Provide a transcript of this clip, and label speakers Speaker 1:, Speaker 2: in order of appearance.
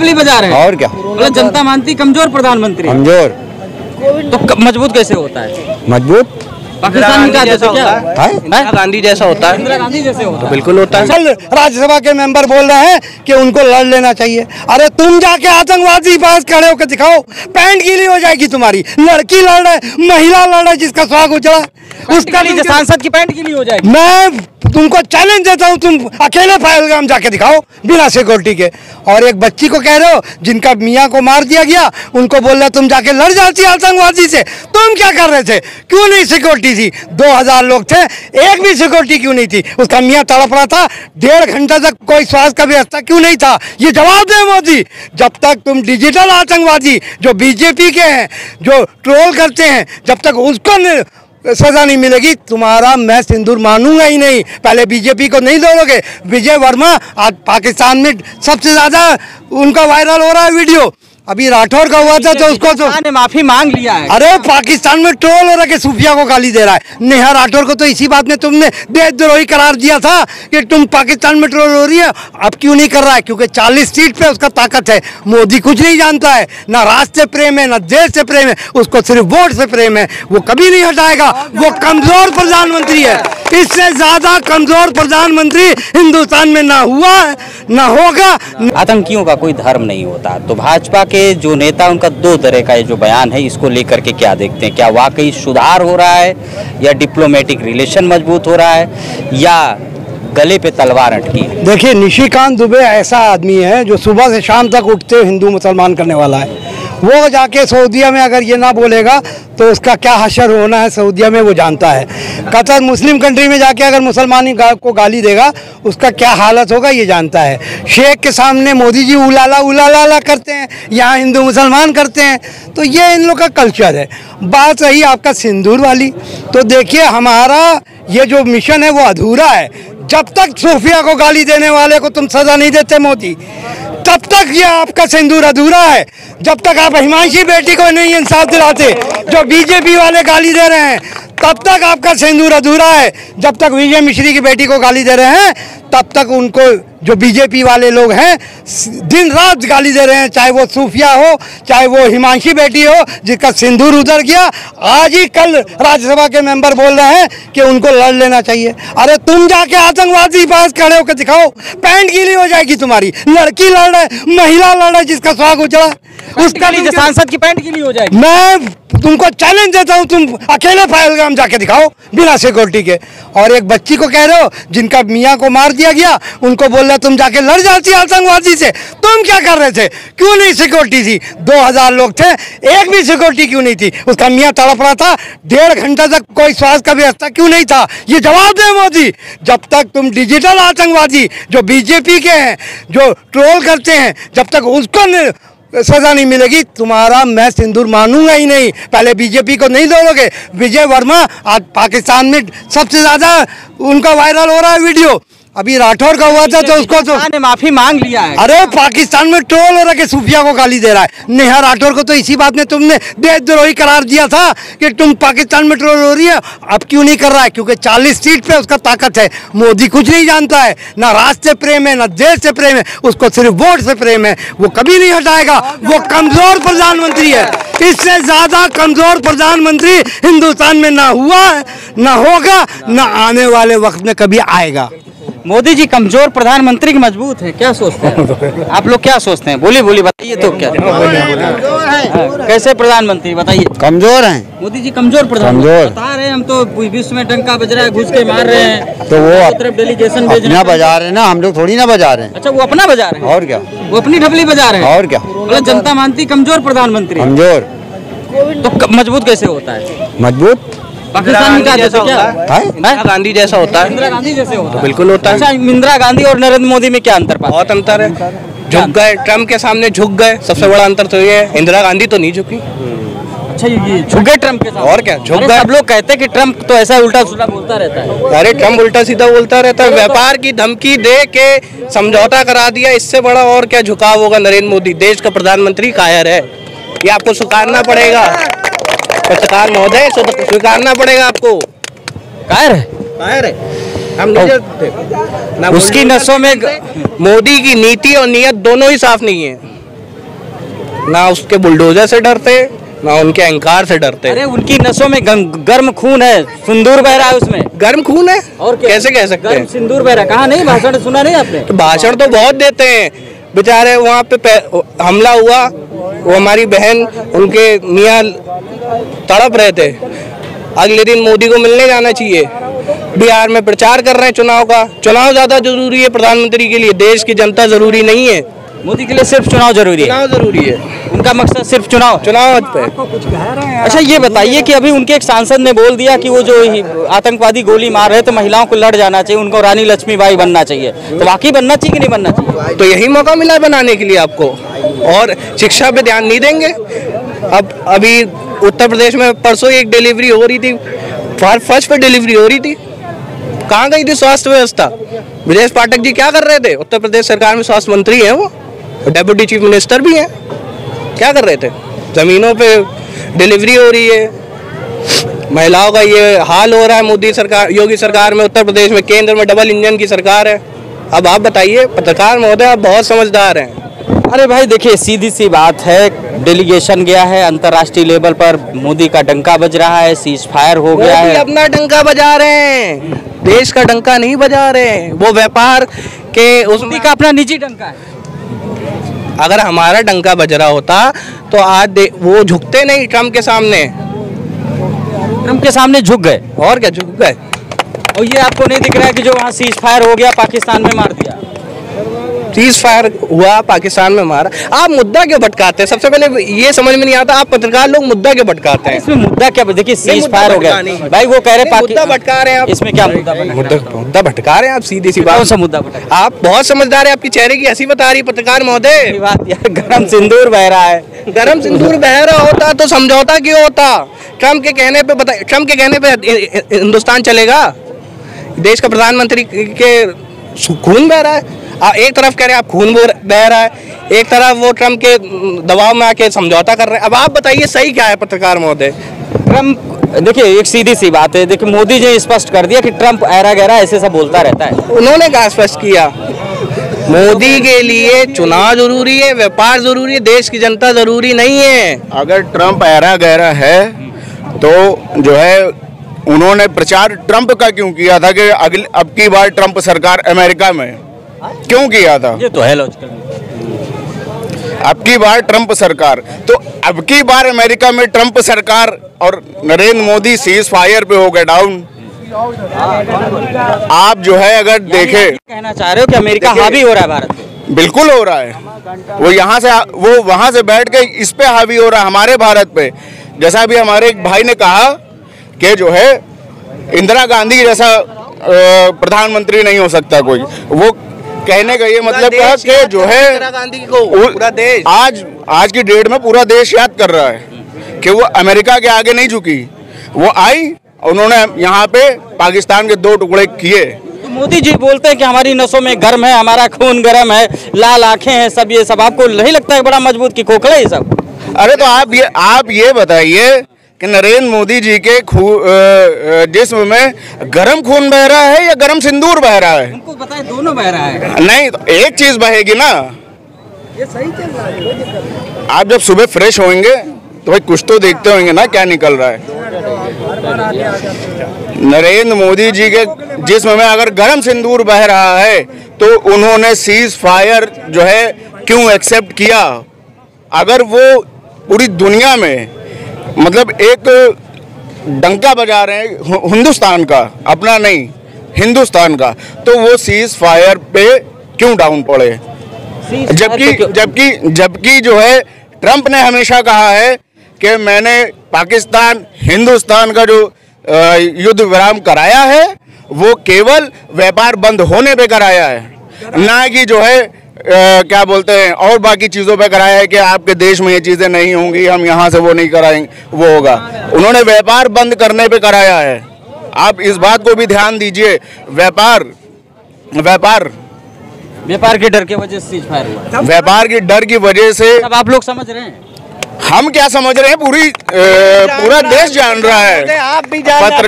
Speaker 1: डबली बजा रहे हैं।
Speaker 2: और क्या,
Speaker 1: मतलब जनता मानती कमजोर प्रधानमंत्री,
Speaker 2: कमजोर
Speaker 1: तो मजबूत कैसे होता है?
Speaker 2: मजबूत
Speaker 1: पाकिस्तान में क्या जैसे क्या
Speaker 3: इंदिरा गांधी जैसा होता है,
Speaker 1: इंदिरा गांधी जैसे होता है।
Speaker 3: बिल्कुल होता है।
Speaker 4: कल राज्यसभा के मेंबर बोल रहे हैं कि उनको लड़ लेना चाहिए। अरे तुम जाके आतंकवादी पास खड़े होकर दिखाओ, पैंट गीली हो जाएगी तुम्हारी। लड़की लड़ रहे, महिला लड़ रहे, जिसका सुहाग उजड़ा उसका
Speaker 1: सांसद की पैंट गीली हो जाएगी।
Speaker 4: मैं तुमको चैलेंज देता हूँ, तुम अकेले पहलगाम जाके दिखाओ बिना सिक्योरिटी के। और एक बच्ची को कह रहे हो जिनका मियाँ को मार दिया गया, उनको बोल रहे तुम जाके लड़ जाती आतंकवादी से। तुम क्या कर रहे थे? क्यों नहीं सिक्योरिटी थी? 2000 लोग थे, एक भी सिक्योरिटी क्यों नहीं थी? उसका मियाँ तड़प रहा था, 1.5 घंटा तक कोई स्वास्थ्य का व्यवस्था क्यों नहीं था? ये जवाब दे मोदी। जब तक तुम डिजिटल आतंकवादी जो बीजेपी के हैं, जो ट्रोल करते हैं, जब तक उसको सजा नहीं मिलेगी, तुम्हारा मैं सिंदूर मानूंगा ही नहीं। पहले बीजेपी को नहीं दोगे। विजय वर्मा आज पाकिस्तान में सबसे ज्यादा उनका वायरल हो रहा है वीडियो। अभी राठौर का हुआ था तो उसको तो
Speaker 1: माफी मांग लिया है।
Speaker 4: अरे पाकिस्तान में ट्रोल हो रहा है कि सूफिया को गाली दे रहा है। नेहा राठौर को तो इसी बात में तुमने देशद्रोही करार दिया था कि तुम पाकिस्तान में ट्रोल हो रही है। अब क्यों नहीं कर रहा है? क्योंकि 40 सीट पे उसका ताकत है। मोदी कुछ नहीं जानता है, ना राष्ट्र से प्रेम है, ना देश से प्रेम है, उसको सिर्फ वोट से प्रेम है। वो कभी नहीं हटाएगा। वो कमजोर प्रधानमंत्री है। इससे ज्यादा कमजोर प्रधानमंत्री हिंदुस्तान में ना हुआ है, ना होगा।
Speaker 1: आतंकियों का कोई धर्म नहीं होता। तो भाजपा के जो नेता, उनका 2 तरह का ये जो बयान है, इसको लेकर के क्या देखते हैं? क्या वाकई सुधार हो रहा है, या डिप्लोमेटिक रिलेशन मजबूत हो रहा है, या गले पे तलवार अटकी?
Speaker 4: देखिए, निशिकांत दुबे ऐसा आदमी है जो सुबह से शाम तक उठते हुए हिंदू मुसलमान करने वाला है। वो जाके सऊदीया में अगर ये ना बोलेगा तो उसका क्या हशर होना है सऊदीया में वो जानता है। कतर मुस्लिम कंट्री में जाके अगर मुसलमान को गाली देगा उसका क्या हालत होगा ये जानता है। शेख के सामने मोदी जी उलाला उलाला करते हैं, यहाँ हिंदू मुसलमान करते हैं। तो ये इन लोग का कल्चर है। बात रही आपका सिंदूर वाली, तो देखिए हमारा ये जो मिशन है वो अधूरा है। जब तक सूफिया को गाली देने वाले को तुम सजा नहीं देते मोदी, तब तक ये आपका सिंदूर अधूरा है। जब तक आप हिमांशी बेटी को नहीं इंसाफ दिलाते, जो बीजेपी वाले गाली दे रहे हैं, तब तक आपका सिंदूर अधूरा है। जब तक विजय मिश्री की बेटी को गाली दे रहे हैं, तब तक उनको जो बीजेपी वाले लोग हैं दिन रात गाली दे रहे हैं, चाहे वो सूफिया हो, चाहे वो हिमांशी बेटी हो जिसका सिंदूर उधर गया। आज ही कल राज्यसभा के मेंबर बोल रहे हैं कि उनको लड़ लेना चाहिए। अरे तुम जाके आतंकवादी पास खड़े होकर दिखाओ, पैंट गीली हो जाएगी तुम्हारी। लड़की लड़ रहे, महिला लड़ रहे, जिसका सुहाग उजड़ा उसका
Speaker 1: सांसद की पैंट गीली हो जाएगी।
Speaker 4: मैं तुमको चैलेंज देता हूँ, तुम अकेले पहलगाम जाके दिखाओ बिना सिक्योरिटी के। और एक बच्ची को कह रहे हो जिनका मियाँ को मार दिया गया, उनको बोल रहे तुम जाके लड़ जाती आतंकवादी से। तुम क्या कर रहे थे? क्यों नहीं सिक्योरिटी थी? 2000 लोग थे, एक भी सिक्योरिटी क्यों नहीं थी? उसका मियाँ तड़प रहा था, 1.5 घंटा तक कोई स्वास्थ्य का व्यवस्था क्यों नहीं था? ये जवाब दे मोदी। जब तक तुम डिजिटल आतंकवादी जो बीजेपी के हैं, जो ट्रोल करते हैं, जब तक उसको सजा नहीं मिलेगी, तुम्हारा मैं सिंदूर मानूंगा ही नहीं। पहले बीजेपी को नहीं दोगे। विजय वर्मा आज पाकिस्तान में सबसे ज्यादा उनका वायरल हो रहा है वीडियो। अभी राठौर का हुआ था तो उसको तो
Speaker 1: माफी मांग लिया है।
Speaker 4: अरे पाकिस्तान में ट्रोल हो रहा है कि सूफिया को गाली दे रहा है। नेहा राठौर को तो इसी बात में तुमने देशद्रोही करार दिया था कि तुम पाकिस्तान में ट्रोल हो रही है। अब क्यों नहीं कर रहा है? क्योंकि 40 सीट पे उसका ताकत है। मोदी कुछ नहीं जानता है, ना राष्ट्र से प्रेम है, ना देश से प्रेम है, उसको सिर्फ वोट से प्रेम है। वो कभी नहीं हटाएगा। वो कमजोर प्रधानमंत्री है। इससे ज्यादा कमजोर प्रधानमंत्री हिंदुस्तान में ना हुआ है, ना होगा, ना आने वाले वक्त में कभी आएगा।
Speaker 1: मोदी जी कमजोर प्रधानमंत्री की मजबूत है, क्या सोचते हैं आप लोग? क्या सोचते हैं? बोलिए बोलिए, बताइए तो क्या कैसे प्रधानमंत्री बताइए?
Speaker 2: कमजोर हैं
Speaker 1: मोदी जी, कमजोर प्रधानमंत्री बता रहे हैं। हम तो विश्व में डंका बज रहा है, घुस के मार रहे हैं,
Speaker 2: तो वो
Speaker 1: तरफ डेलीगेशन भेज रहे हैं।
Speaker 2: बजा रहे हैं ना, हम लोग थोड़ी ना बजा रहे हैं।
Speaker 1: अच्छा, वो अपना बजा रहे हैं।
Speaker 2: और क्या,
Speaker 1: वो अपनी ढबली बजा रहे हैं।
Speaker 2: और क्या,
Speaker 1: मतलब जनता मानती कमजोर प्रधानमंत्री,
Speaker 2: कमजोर
Speaker 1: तो मजबूत कैसे होता है?
Speaker 2: मजबूत
Speaker 1: पाकिस्तान में क्या जैसे क्या
Speaker 3: इंदिरा गांधी जैसा होता है,
Speaker 1: इंदिरा गांधी जैसे होता है।
Speaker 3: बिल्कुल होता है।
Speaker 1: अच्छा, इंदिरा गांधी और नरेंद्र मोदी में क्या अंतर?
Speaker 3: बहुत अंतर है। झुक गए, ट्रम्प के सामने झुक गए। सबसे बड़ा अंतर तो ये है, इंदिरा गांधी तो नहीं झुकी।
Speaker 1: अच्छा, ये झुक गए ट्रम्प के सामने।
Speaker 3: और क्या, झुक गए।
Speaker 1: सब लोग कहते हैं कि ट्रम्प तो ऐसा उल्टा सीधा बोलता रहता है।
Speaker 3: अरे ट्रम्प उल्टा सीधा बोलता रहता है। व्यापार की धमकी दे के समझौता करा दिया। इससे बड़ा और क्या झुकाव होगा? नरेंद्र मोदी देश का प्रधानमंत्री कायर है, ये आपको स्वीकारना पड़ेगा। पत्रकार महोदय, स्वीकारना पड़ेगा आपको।
Speaker 1: कायर है,
Speaker 3: कायर है। हम नहीं
Speaker 1: उसकी नसों में
Speaker 3: मोदी की नीति और नीयत दोनों ही साफ नहीं है। ना उसके बुलडोजर से डरते, ना उनके अहंकार से डरते।
Speaker 1: अरे उनकी नसों में गर्म खून है, सिंदूर बह रहा है उसमें।
Speaker 3: गर्म खून है
Speaker 1: और क्या?
Speaker 3: कैसे कह सकते हैं?
Speaker 1: सिंदूर बह रहा है, कहा नहीं? भाषण सुना नहीं आपने?
Speaker 3: तो भाषण तो बहुत देते हैं बेचारे। वहाँ पे हमला हुआ, वो हमारी बहन उनके मियाँ तड़प रहे थे। अगले दिन मोदी को मिलने जाना चाहिए। बिहार में प्रचार कर रहे हैं चुनाव का। चुनाव ज्यादा जरूरी है प्रधानमंत्री के लिए, देश की जनता जरूरी नहीं है।
Speaker 1: मोदी के लिए सिर्फ चुनाव जरूरी है?
Speaker 3: चुनाव जरूरी है,
Speaker 1: उनका मकसद सिर्फ चुनाव
Speaker 3: पे।
Speaker 1: अच्छा ये बताइए कि अभी उनके एक सांसद ने बोल दिया कि वो जो आतंकवादी गोली मार रहे तो महिलाओं को लड़ जाना चाहिए, उनको रानी लक्ष्मीबाई बनना चाहिए। तो वाकई बनना चाहिए कि नहीं बनना चाहिए?
Speaker 3: तो यही मौका मिला बनाने के लिए आपको। और शिक्षा पे ध्यान नहीं देंगे। अब अभी उत्तर प्रदेश में परसों एक डिलीवरी हो रही थी, फर्स्ट पे डिलीवरी हो रही थी, कहाँ गई थी स्वास्थ्य व्यवस्था? ब्रजेश पाठक जी क्या कर रहे थे? उत्तर प्रदेश सरकार में स्वास्थ्य मंत्री हैं, वो डेप्यूटी चीफ मिनिस्टर भी हैं, क्या कर रहे थे? जमीनों पे डिलीवरी हो रही है, महिलाओं का ये हाल हो रहा है। मोदी सरकार, योगी सरकार में, उत्तर प्रदेश में, केंद्र में डबल इंजन की सरकार है। अब आप बताइए, पत्रकार महोदय आप बहुत समझदार हैं।
Speaker 1: अरे भाई देखिए, सीधी सी बात है, डेलीगेशन गया है अंतर्राष्ट्रीय लेवल पर, मोदी का डंका बज रहा है, सीज फायर हो गया है।
Speaker 3: अपना डंका बजा रहे हैं, देश का डंका नहीं बजा रहे हैं। वो व्यापार के
Speaker 1: मोदी का अपना निजी डंका है।
Speaker 3: अगर हमारा डंका बज रहा होता तो आज वो झुकते नहीं ट्रम्प के सामने।
Speaker 1: ट्रम्प के सामने झुक गए,
Speaker 3: और क्या झुक गए।
Speaker 1: और ये आपको नहीं दिख रहा है कि जो वहाँ सीज फायर हो गया, पाकिस्तान में मार दिया?
Speaker 3: सीज फायर हुआ, पाकिस्तान में मारा। आप मुद्दा क्यों भटकाते हैं? सबसे पहले ये समझ में नहीं आता, आप पत्रकार लोग मुद्दा क्यों भटकाते हैं?
Speaker 1: इसमें मुद्दा क्या? देखिए सीज फायर हो गया भाई, वो कह रहे
Speaker 3: मुद्दा भटका रहे हैं आप।
Speaker 1: इसमें क्या मुद्दा
Speaker 3: भटका रहे हैं आप? सीधी सी बात।
Speaker 1: कौन सा मुद्दा भटका?
Speaker 3: आप बहुत समझदार है, आपकी चेहरे की हंसी बता रही पत्रकार महोदय।
Speaker 1: बात यार, गरम सिंदूर बह रहा है।
Speaker 3: गरम सिंदूर बह रहा होता तो समझौता क्यों होता? ट्रम्प के कहने पे ट्रम्प के कहने पे हिंदुस्तान चलेगा? देश का प्रधानमंत्री के खून बह रहा है। एक तरफ कह रहे हैं आप खून बह रहा है, एक तरफ वो ट्रम्प के दबाव में आके समझौता कर रहे हैं। अब आप बताइए सही क्या है पत्रकार महोदय?
Speaker 1: ट्रम्प, देखिए एक सीधी सी बात है, देखिए मोदी जी ने स्पष्ट कर दिया कि ट्रम्प ऐरा गहरा ऐसे सब बोलता रहता है।
Speaker 3: उन्होंने कहा स्पष्ट किया, मोदी के लिए चुनाव जरूरी है, व्यापार जरूरी है, देश की जनता जरूरी नहीं है।
Speaker 5: अगर ट्रम्प ऐरा गहरा है तो जो है उन्होंने प्रचार ट्रम्प का क्यों किया था कि अब की बार ट्रम्प सरकार अमेरिका में क्यों किया था?
Speaker 1: ये तो है लॉजिकल।
Speaker 5: अब की बार ट्रम्प सरकार, तो अब की बार अमेरिका में ट्रम्प सरकार और नरेंद्र मोदी सीज फायर पे हो गए डाउन। आप जो है अगर देखे,
Speaker 1: कहना चाह रहे हो कि अमेरिका हावी हो रहा है भारत पे?
Speaker 5: बिल्कुल हो रहा है। वो यहाँ से, वो वहाँ से बैठ के इस पे हावी हो रहा है हमारे भारत पे। जैसा अभी हमारे एक भाई ने कहा कि जो है इंदिरा गांधी जैसा प्रधानमंत्री नहीं हो सकता कोई। वो कहने का ये मतलब था कि जो है
Speaker 3: इंदिरा गांधी को पूरा देश
Speaker 5: आज की डेट में पूरा देश याद कर रहा है कि वो अमेरिका के आगे नहीं झुकी। वो आई, उन्होंने यहाँ पे पाकिस्तान के 2 टुकड़े किए।
Speaker 1: तो मोदी जी बोलते हैं कि हमारी नसों में गर्म है, हमारा खून गर्म है, लाल आंखें हैं, सब ये सब आपको नहीं लगता है बड़ा मजबूत की खोखला ये सब?
Speaker 5: अरे तो आप ये बताइए कि नरेंद्र मोदी जी के जिस्म में गर्म खून बह रहा है या गर्म सिंदूर बह रहा है?
Speaker 1: उनको पता है दोनों बह रहा है।
Speaker 5: नहीं तो एक चीज बहेगी ना।
Speaker 3: ये सही चल रहा है।
Speaker 5: आप जब सुबह फ्रेश होंगे तो भाई कुछ तो देखते होंगे ना क्या निकल रहा है। नरेंद्र मोदी जी के जिस्म में अगर गर्म सिंदूर बह रहा है तो उन्होंने सीज फायर जो है क्यों एक्सेप्ट किया? अगर वो पूरी दुनिया में मतलब एक डंका बजा रहे हैं हिंदुस्तान का, अपना नहीं हिंदुस्तान का, तो वो सीज फायर पे क्यों डाउन पड़े? जबकि जो है ट्रम्प ने हमेशा कहा है कि मैंने पाकिस्तान हिंदुस्तान का जो युद्ध विराम कराया है वो केवल व्यापार बंद होने पे कराया है, ना कि जो है क्या बोलते हैं और बाकी चीज़ों पे कराया है कि आपके देश में ये चीज़ें नहीं होंगी, हम यहाँ से वो नहीं कराएंगे, वो होगा। उन्होंने व्यापार बंद करने पे कराया है। आप इस बात को भी ध्यान दीजिए। व्यापार
Speaker 1: के डर की वजह से सीज फायर हुआ।
Speaker 5: व्यापार की डर की वजह से
Speaker 1: सब आप लोग समझ रहे हैं।
Speaker 5: हम क्या समझ रहे हैं, पूरा देश जान रहा है।
Speaker 3: आप भी जान रहे हैं।